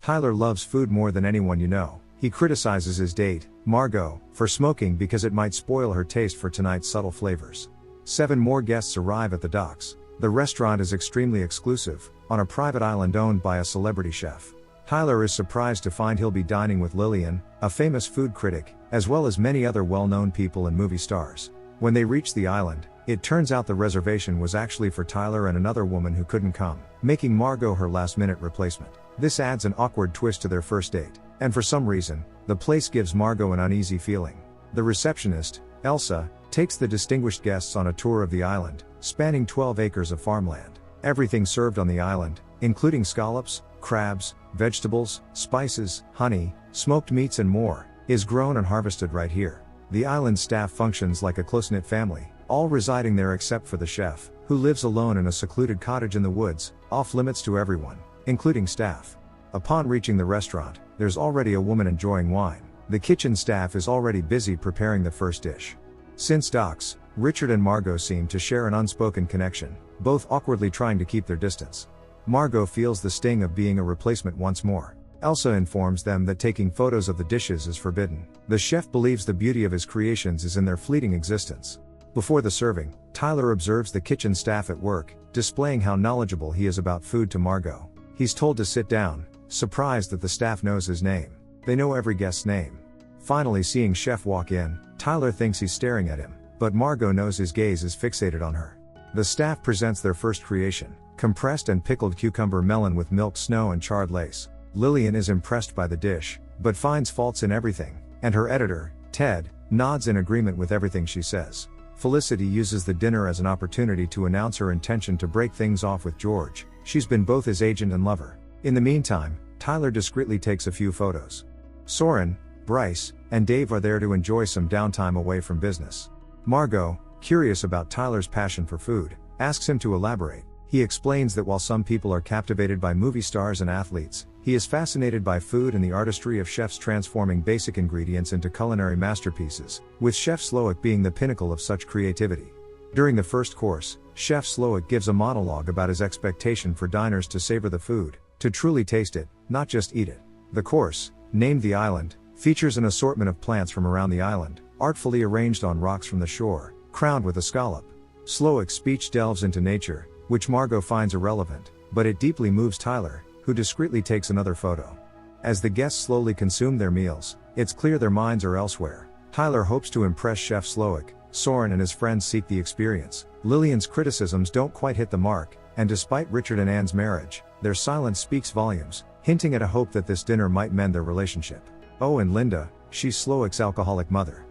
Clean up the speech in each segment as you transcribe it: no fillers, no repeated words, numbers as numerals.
Tyler loves food more than anyone you know. He criticizes his date, Margot, for smoking because it might spoil her taste for tonight's subtle flavors. 7 more guests arrive at the docks. The restaurant is extremely exclusive, on a private island owned by a celebrity chef. Tyler is surprised to find he'll be dining with Lillian, a famous food critic, as well as many other well-known people and movie stars. When they reach the island, it turns out the reservation was actually for Tyler and another woman who couldn't come, making Margot her last-minute replacement. This adds an awkward twist to their first date, and for some reason, the place gives Margot an uneasy feeling. The receptionist, Elsa, takes the distinguished guests on a tour of the island, spanning 12 acres of farmland. Everything served on the island, including scallops, crabs, vegetables, spices, honey, smoked meats and more, is grown and harvested right here. The island staff functions like a close-knit family, all residing there except for the chef, who lives alone in a secluded cottage in the woods, off limits to everyone, including staff. Upon reaching the restaurant, there's already a woman enjoying wine. The kitchen staff is already busy preparing the first dish. Since docks, Richard and Margot seem to share an unspoken connection, both awkwardly trying to keep their distance. Margot feels the sting of being a replacement once more. Elsa informs them that taking photos of the dishes is forbidden. The chef believes the beauty of his creations is in their fleeting existence. Before the serving, Tyler observes the kitchen staff at work, displaying how knowledgeable he is about food to Margot. He's told to sit down, surprised that the staff knows his name. They know every guest's name. Finally seeing Chef walk in, Tyler thinks he's staring at him, but Margot knows his gaze is fixated on her. The staff presents their first creation, compressed and pickled cucumber melon with milk snow and charred lace. Lillian is impressed by the dish, but finds faults in everything, and her editor, Ted, nods in agreement with everything she says. Felicity uses the dinner as an opportunity to announce her intention to break things off with George. She's been both his agent and lover. In the meantime, Tyler discreetly takes a few photos. Soren, Bryce, and Dave are there to enjoy some downtime away from business. Margot, curious about Tyler's passion for food, asks him to elaborate. He explains that while some people are captivated by movie stars and athletes, he is fascinated by food and the artistry of chefs transforming basic ingredients into culinary masterpieces, with Chef Slowick being the pinnacle of such creativity. During the first course, Chef Slowick gives a monologue about his expectation for diners to savor the food, to truly taste it, not just eat it. The course, named The Island, features an assortment of plants from around the island, artfully arranged on rocks from the shore, crowned with a scallop. Slowick's speech delves into nature, which Margot finds irrelevant, but it deeply moves Tyler, who discreetly takes another photo. As the guests slowly consume their meals, it's clear their minds are elsewhere. Tyler hopes to impress Chef Slowick. Soren and his friends seek the experience. Lillian's criticisms don't quite hit the mark, and despite Richard and Anne's marriage, their silence speaks volumes, hinting at a hope that this dinner might mend their relationship. Oh, and Linda, she's Slowick's alcoholic mother.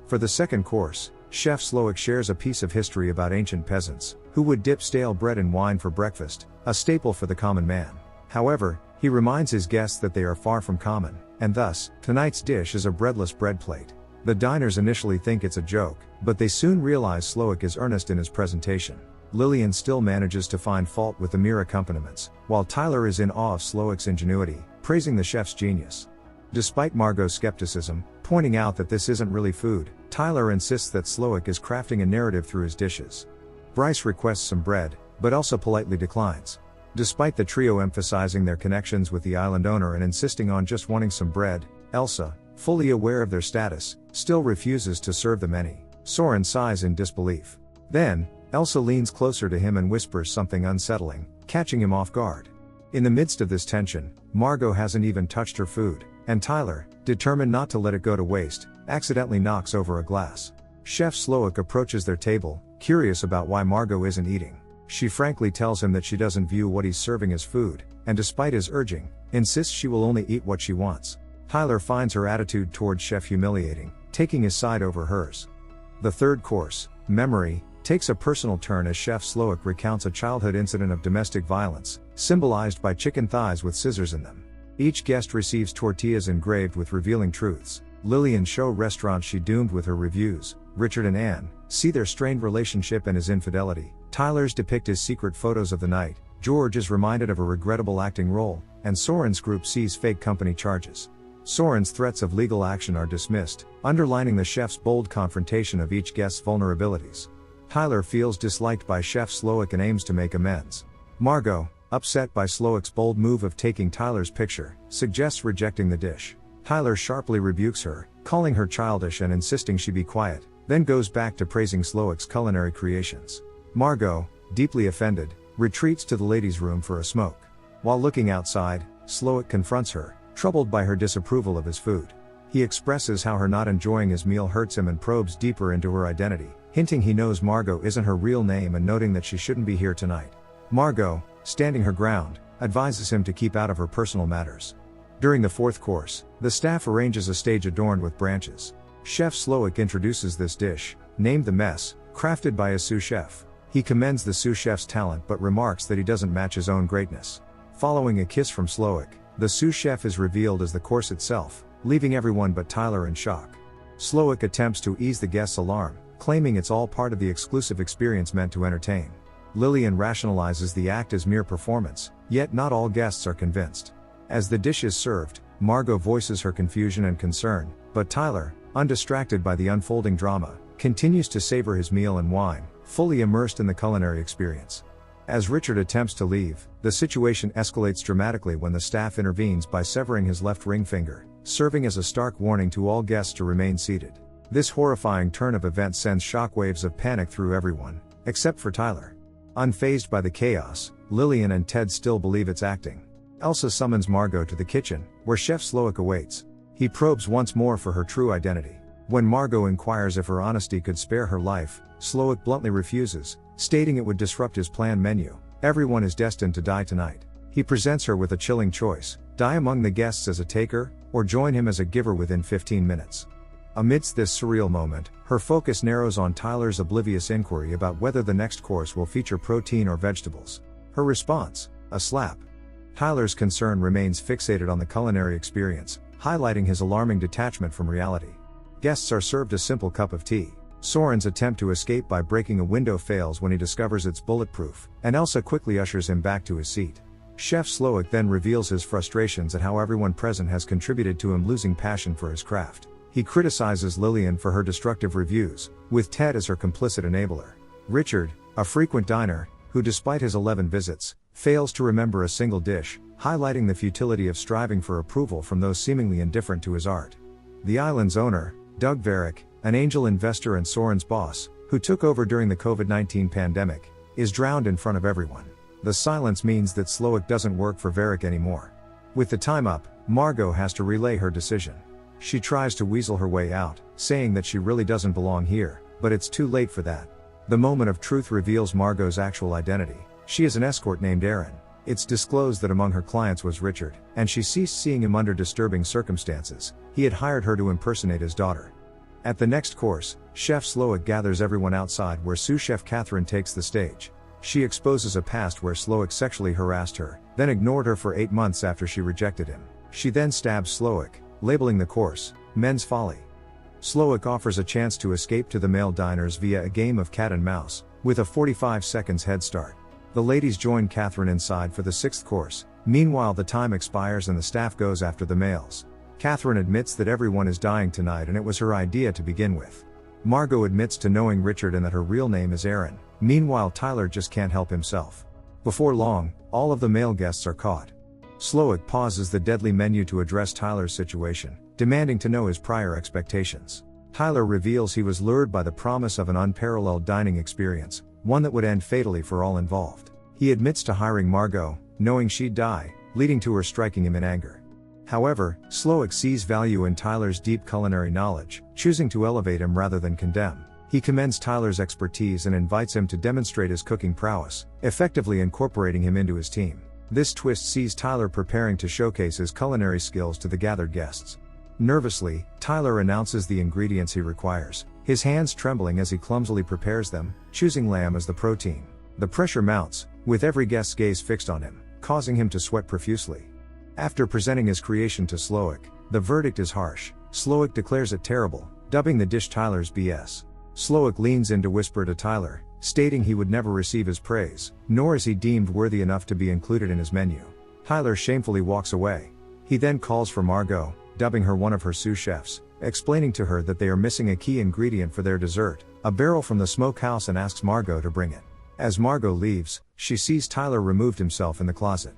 For the second course, Chef Slowick shares a piece of history about ancient peasants, who would dip stale bread in wine for breakfast, a staple for the common man. However, he reminds his guests that they are far from common, and thus, tonight's dish is a breadless bread plate. The diners initially think it's a joke, but they soon realize Slowick is earnest in his presentation. Lillian still manages to find fault with the mere accompaniments, while Tyler is in awe of Slowick's ingenuity, praising the chef's genius. Despite Margot's skepticism, pointing out that this isn't really food, Tyler insists that Slowick is crafting a narrative through his dishes. Bryce requests some bread, but Elsa politely declines. Despite the trio emphasizing their connections with the island owner and insisting on just wanting some bread, Elsa, fully aware of their status, still refuses to serve them any. Soren sighs in disbelief. Then, Elsa leans closer to him and whispers something unsettling, catching him off guard. In the midst of this tension, Margot hasn't even touched her food, and Tyler, determined not to let it go to waste, accidentally knocks over a glass. Chef Slowick approaches their table, curious about why Margot isn't eating. She frankly tells him that she doesn't view what he's serving as food, and despite his urging, insists she will only eat what she wants. Tyler finds her attitude towards Chef humiliating, taking his side over hers. The third course, Memory, takes a personal turn as Chef Slowick recounts a childhood incident of domestic violence, symbolized by chicken thighs with scissors in them. Each guest receives tortillas engraved with revealing truths. Lillian show restaurants she doomed with her reviews. Richard and Anne see their strained relationship and his infidelity. Tyler's depict his secret photos of the night. George is reminded of a regrettable acting role, and Soren's group sees fake company charges. Soren's threats of legal action are dismissed, underlining the chef's bold confrontation of each guest's vulnerabilities. Tyler feels disliked by Chef Slowick and aims to make amends. Margot, upset by Slowick's bold move of taking Tyler's picture, suggests rejecting the dish. Tyler sharply rebukes her, calling her childish and insisting she be quiet, then goes back to praising Slowick's culinary creations. Margot, deeply offended, retreats to the ladies' room for a smoke. While looking outside, Slowick confronts her, troubled by her disapproval of his food. He expresses how her not enjoying his meal hurts him and probes deeper into her identity, hinting he knows Margot isn't her real name and noting that she shouldn't be here tonight. Margot, standing her ground, advises him to keep out of her personal matters. During the fourth course, the staff arranges a stage adorned with branches. Chef Slowick introduces this dish, named the mess, crafted by a sous chef. He commends the sous chef's talent but remarks that he doesn't match his own greatness. Following a kiss from Slowick, the sous chef is revealed as the course itself, leaving everyone but Tyler in shock. Slowick attempts to ease the guests' alarm, claiming it's all part of the exclusive experience meant to entertain. Lillian rationalizes the act as mere performance, yet not all guests are convinced. As the dish is served, Margot voices her confusion and concern, but Tyler, undistracted by the unfolding drama, continues to savor his meal and wine, fully immersed in the culinary experience. As Richard attempts to leave, the situation escalates dramatically when the staff intervenes by severing his left ring finger, serving as a stark warning to all guests to remain seated. This horrifying turn of events sends shockwaves of panic through everyone, except for Tyler. Unfazed by the chaos, Lillian and Ted still believe it's acting. Elsa summons Margot to the kitchen, where Chef Slowick awaits. He probes once more for her true identity. When Margot inquires if her honesty could spare her life, Slowick bluntly refuses, stating it would disrupt his planned menu. Everyone is destined to die tonight. He presents her with a chilling choice: die among the guests as a taker, or join him as a giver within 15 minutes. Amidst this surreal moment, her focus narrows on Tyler's oblivious inquiry about whether the next course will feature protein or vegetables. Her response: a slap. Tyler's concern remains fixated on the culinary experience, highlighting his alarming detachment from reality. Guests are served a simple cup of tea. Soren's attempt to escape by breaking a window fails when he discovers it's bulletproof, and Elsa quickly ushers him back to his seat. Chef Slowick then reveals his frustrations at how everyone present has contributed to him losing passion for his craft. He criticizes Lillian for her destructive reviews, with Ted as her complicit enabler. Richard, a frequent diner, who despite his 11 visits, fails to remember a single dish, highlighting the futility of striving for approval from those seemingly indifferent to his art. The island's owner, Doug Varick, an angel investor and Soren's boss, who took over during the COVID-19 pandemic, is drowned in front of everyone. The silence means that Slowick doesn't work for Varick anymore. With the time up, Margot has to relay her decision. She tries to weasel her way out, saying that she really doesn't belong here, but it's too late for that. The moment of truth reveals Margot's actual identity. She is an escort named Erin. It's disclosed that among her clients was Richard, and she ceased seeing him under disturbing circumstances. He had hired her to impersonate his daughter. At the next course, Chef Slowick gathers everyone outside where sous chef Catherine takes the stage. She exposes a past where Slowick sexually harassed her, then ignored her for 8 months after she rejected him. She then stabs Slowick, labeling the course, Men's Folly. Slowick offers a chance to escape to the male diners via a game of cat and mouse, with a 45 seconds head start. The ladies join Catherine inside for the 6th course. Meanwhile, the time expires and the staff goes after the males. Catherine admits that everyone is dying tonight and it was her idea to begin with. Margot admits to knowing Richard and that her real name is Erin. Meanwhile, Tyler just can't help himself. Before long, all of the male guests are caught. Slowick pauses the deadly menu to address Tyler's situation, demanding to know his prior expectations. Tyler reveals he was lured by the promise of an unparalleled dining experience, one that would end fatally for all involved. He admits to hiring Margot, knowing she'd die, leading to her striking him in anger. However, Slowick sees value in Tyler's deep culinary knowledge, choosing to elevate him rather than condemn. He commends Tyler's expertise and invites him to demonstrate his cooking prowess, effectively incorporating him into his team. This twist sees Tyler preparing to showcase his culinary skills to the gathered guests. Nervously, Tyler announces the ingredients he requires, his hands trembling as he clumsily prepares them, choosing lamb as the protein. The pressure mounts, with every guest's gaze fixed on him, causing him to sweat profusely. After presenting his creation to Slowick, the verdict is harsh. Slowick declares it terrible, dubbing the dish Tyler's BS. Slowick leans in to whisper to Tyler, stating he would never receive his praise, nor is he deemed worthy enough to be included in his menu. Tyler shamefully walks away. He then calls for Margot, dubbing her one of her sous chefs, explaining to her that they are missing a key ingredient for their dessert, a barrel from the smokehouse, and asks Margot to bring it. As Margot leaves, she sees Tyler removed himself in the closet.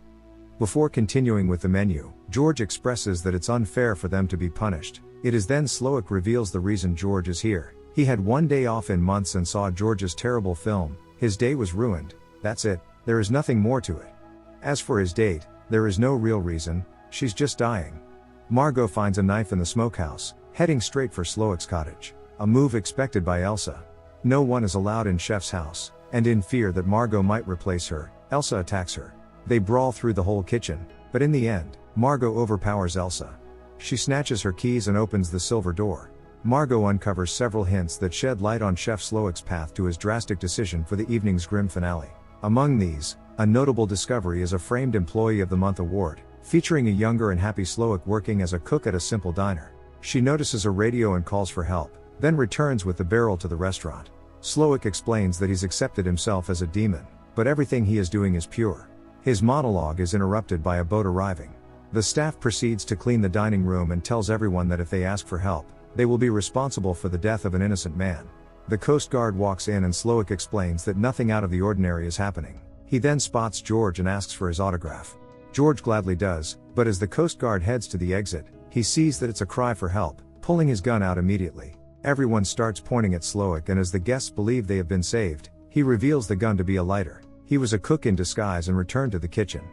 Before continuing with the menu, George expresses that it's unfair for them to be punished. It is then Slowick reveals the reason George is here. He had one day off in months and saw George's terrible film. His day was ruined. That's it. There is nothing more to it. As for his date, there is no real reason. She's just dying. Margot finds a knife in the smokehouse, heading straight for Slowick's cottage. A move expected by Elsa. No one is allowed in Chef's house, and in fear that Margot might replace her, Elsa attacks her. They brawl through the whole kitchen, but in the end, Margot overpowers Elsa. She snatches her keys and opens the silver door. Margot uncovers several hints that shed light on Chef Slowick's path to his drastic decision for the evening's grim finale. Among these, a notable discovery is a framed Employee of the Month award, featuring a younger and happy Slowick working as a cook at a simple diner. She notices a radio and calls for help, then returns with the barrel to the restaurant. Slowick explains that he's accepted himself as a demon, but everything he is doing is pure. His monologue is interrupted by a boat arriving. The staff proceeds to clean the dining room and tells everyone that if they ask for help, they will be responsible for the death of an innocent man. The Coast Guard walks in and Slowick explains that nothing out of the ordinary is happening. He then spots George and asks for his autograph. George gladly does, but as the Coast Guard heads to the exit, he sees that it's a cry for help, pulling his gun out immediately. Everyone starts pointing at Slowick, and as the guests believe they have been saved, he reveals the gun to be a lighter. He was a cook in disguise and returned to the kitchen.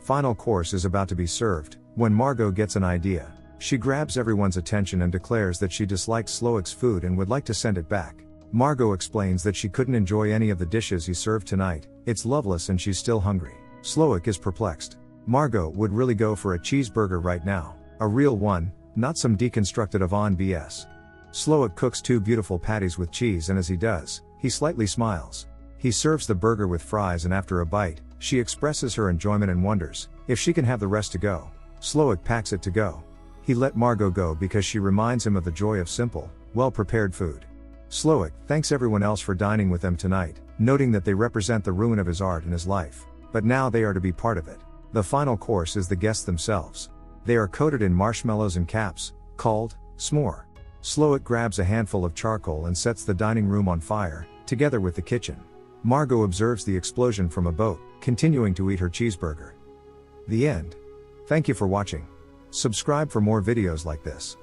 Final course is about to be served, when Margot gets an idea. She grabs everyone's attention and declares that she dislikes Slowick's food and would like to send it back. Margot explains that she couldn't enjoy any of the dishes he served tonight. It's loveless and she's still hungry. Slowick is perplexed. Margot would really go for a cheeseburger right now. A real one, not some deconstructed Avon BS. Slowick cooks 2 beautiful patties with cheese, and as he does, he slightly smiles. He serves the burger with fries, and after a bite, she expresses her enjoyment and wonders if she can have the rest to go. Slowick packs it to go. He let Margot go because she reminds him of the joy of simple, well-prepared food. Slowick thanks everyone else for dining with them tonight, noting that they represent the ruin of his art and his life. But now they are to be part of it. The final course is the guests themselves. They are coated in marshmallows and caps, called s'more. Slowick grabs a handful of charcoal and sets the dining room on fire, together with the kitchen. Margot observes the explosion from a boat, continuing to eat her cheeseburger. The end. Thank you for watching. Subscribe for more videos like this.